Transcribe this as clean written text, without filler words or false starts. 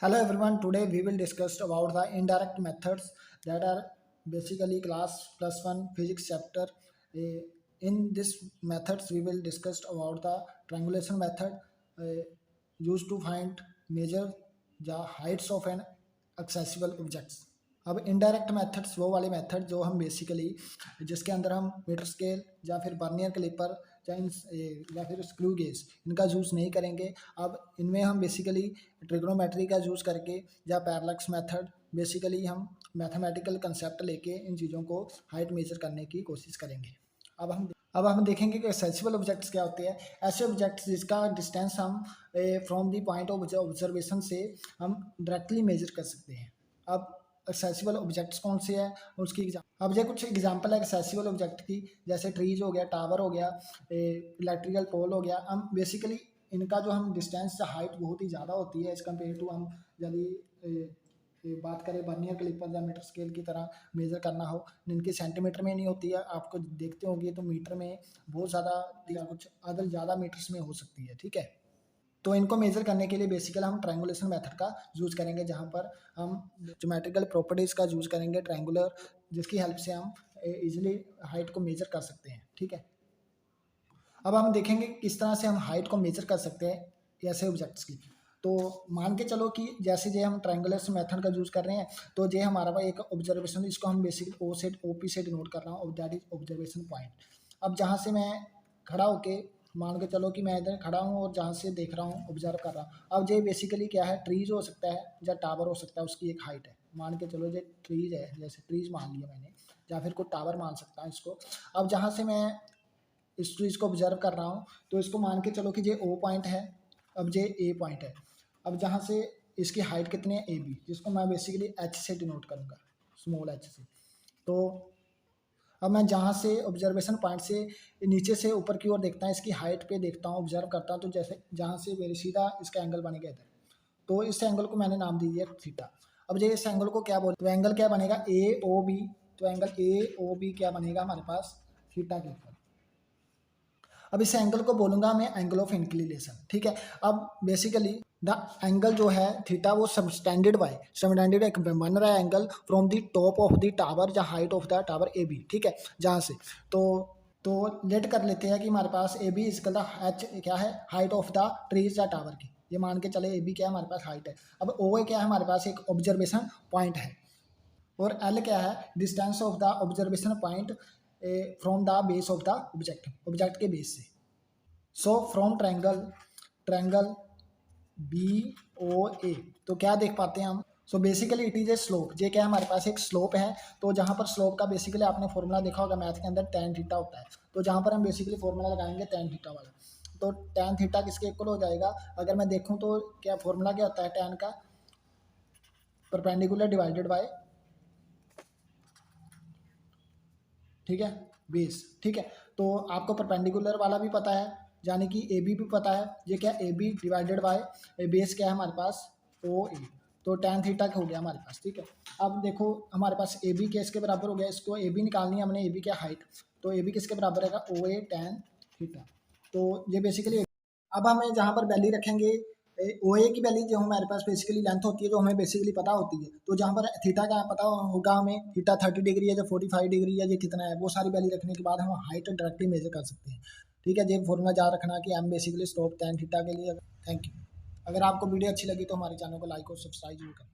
Hello everyone, today we will discuss about the indirect methods that are basically class plus one physics chapter. Eh, In this methods we will discuss about the triangulation method used to find measure the heights of an accessible objects. अब indirect methods वो वाले method जो हम basically जिसके अंदर हम metre scale या फिर बर्नियर क्लिपर या फिर स्क्रू गेज इनका यूज़ नहीं करेंगे। अब इनमें हम बेसिकली ट्रिग्नोमेट्री का यूज़ करके या पैरेलक्स मेथड बेसिकली हम मैथमेटिकल कंसेप्ट लेके इन चीज़ों को हाइट मेजर करने की कोशिश करेंगे। अब हम देखेंगे कि एक्सेसिबल ऑब्जेक्ट्स क्या होते हैं। ऐसे ऑब्जेक्ट्स जिसका डिस्टेंस हम from the point of observation से हम डायरेक्टली मेजर कर सकते हैं। अब एक्सेसिबल ऑब्जेक्ट्स कौन से हैं और उसकी अब ये कुछ एग्जांपल है एक्सेसिबल ऑब्जेक्ट की, जैसे ट्रीज हो गया, टावर हो गया, इलेक्ट्रिकल पोल हो गया। हम बेसिकली इनका जो हम डिस्टेंस हाइट बहुत ही ज़्यादा होती है एज कम्पेयर टू हम यदि बात करें बर्नियर क्लिपर या मीटर स्केल की तरह मेजर करना हो, इनकी सेंटीमीटर में नहीं होती है, आपको देखते होंगे तो मीटर में बहुत ज़्यादा या कुछ अदर ज़्यादा मीटर्स में हो सकती है। ठीक है, तो इनको मेजर करने के लिए बेसिकली हम ट्रायंगुलेशन मेथड का यूज़ करेंगे, जहाँ पर हम ज्योमेट्रिकल प्रॉपर्टीज़ का यूज़ करेंगे ट्रायंगुलर, जिसकी हेल्प से हम इजीली हाइट को मेजर कर सकते हैं। ठीक है, अब हम देखेंगे किस तरह से हम हाइट को मेजर कर सकते हैं ऐसे ऑब्जेक्ट्स की। तो मान के चलो कि जैसे जे हम ट्रायंगुलर मेथड का यूज़ कर रहे हैं, तो जे हमारा भाई एक ऑब्जर्वेशन, इसको हम बेसिकली OP से डिनोट कर रहा हूँ, दैट इज ऑब्जर्वेशन पॉइंट। अब जहाँ से मैं खड़ा होके मान के चलो कि मैं इधर खड़ा हूँ और जहाँ से देख रहा हूँ ऑब्जर्व कर रहा हूँ। अब ये बेसिकली क्या है, ट्रीज हो सकता है या टावर हो सकता है, उसकी एक हाइट है। मान के चलो ये ट्रीज है, जैसे ट्रीज मान लिया मैंने, या फिर कोई टावर मान सकता है इसको। अब जहाँ से मैं इस ट्रीज को ऑब्जर्व कर रहा हूँ, तो इसको मान के चलो कि ये O पॉइंट है, अब ये A पॉइंट है। अब जहाँ से इसकी हाइट कितनी है AB, जिसको मैं बेसिकली H से डिनोट करूँगा, स्मॉल h से। तो अब मैं जहाँ से ऑब्जर्वेशन पॉइंट से नीचे से ऊपर की ओर देखता हूँ, इसकी हाइट पे देखता हूँ, ऑब्जर्व करता हूँ, तो जैसे जहाँ से मेरी सीधा इसका एंगल बनेगा इधर, तो इस एंगल को मैंने नाम दे दिया थीटा। अब ये इस एंगल को क्या बोलते, तो एंगल क्या बनेगा AOB, तो एंगल AOB क्या बनेगा हमारे पास थीटा के ऊपर। अब इस एंगल को बोलूंगा मैं एंगल ऑफ इंक्लिनेशन। ठीक है, अब बेसिकली द एंगल जो है थीटा वो सबटेंडेड एक बन रहा है angle from the top of the tower या height of the tower AB। ठीक है, जहाँ से तो लेट कर लेते हैं कि हमारे पास AB इसका H क्या है, हाइट ऑफ द ट्रीज या टावर की। ये मान के चले AB क्या है हमारे पास हाइट है। अब OA क्या है हमारे पास एक ऑब्जर्वेशन पॉइंट है, और L क्या है distance of the observation point from the base of the object के बेस से। सो फ्रॉम ट्रायंगल BOA तो क्या देख पाते हैं हम, so basically it is a slope. ये क्या है हमारे पास एक स्लोप है, तो जहाँ पर स्लोप का बेसिकली आपने फॉर्मूला देखा होगा मैथ के अंदर tan थीटा होता है, तो जहाँ पर हम बेसिकली फॉर्मूला लगाएंगे tan थीटा वाला, तो tan थीटा किसके इक्वल हो जाएगा, अगर मैं देखूँ तो क्या फॉर्मूला क्या होता है tan का, परपेंडिकुलर डिवाइडेड बाय, ठीक है, बेस। ठीक है, तो आपको परपेंडिकुलर वाला भी पता है, यानी कि AB भी पता है, ये क्या AB डिवाइडेड बाय बेस क्या है हमारे पास OA, तो tan थीटा हो गया हमारे पास। ठीक है, अब देखो हमारे पास AB किसके बराबर हो गया, इसको AB निकालनी है हमने, AB क्या हाइट, तो AB किसके बराबर रहेगा OA tan थीटा। तो ये बेसिकली अब हमें जहाँ पर वैल्यू रखेंगे OA की वैल्यू जो हमारे पास बेसिकली लेंथ होती है, जो हमें बेसिकली पता होती है, तो जहाँ पर थीटा का पता होगा हमें, थीटा 30 डिग्री है या 45 डिग्री है, ये कितना है, वो सारी वैल्यू रखने के बाद हम हाइट डायरेक्टली मेजर कर सकते हैं। ठीक है, ये फॉर्मूला याद रखना कि हम बेसिकली स्टॉप tan थीटा के लिए। Thank you. अगर आपको वीडियो अच्छी लगी तो हमारे चैनल को लाइक और सब्सक्राइब जरूर करें।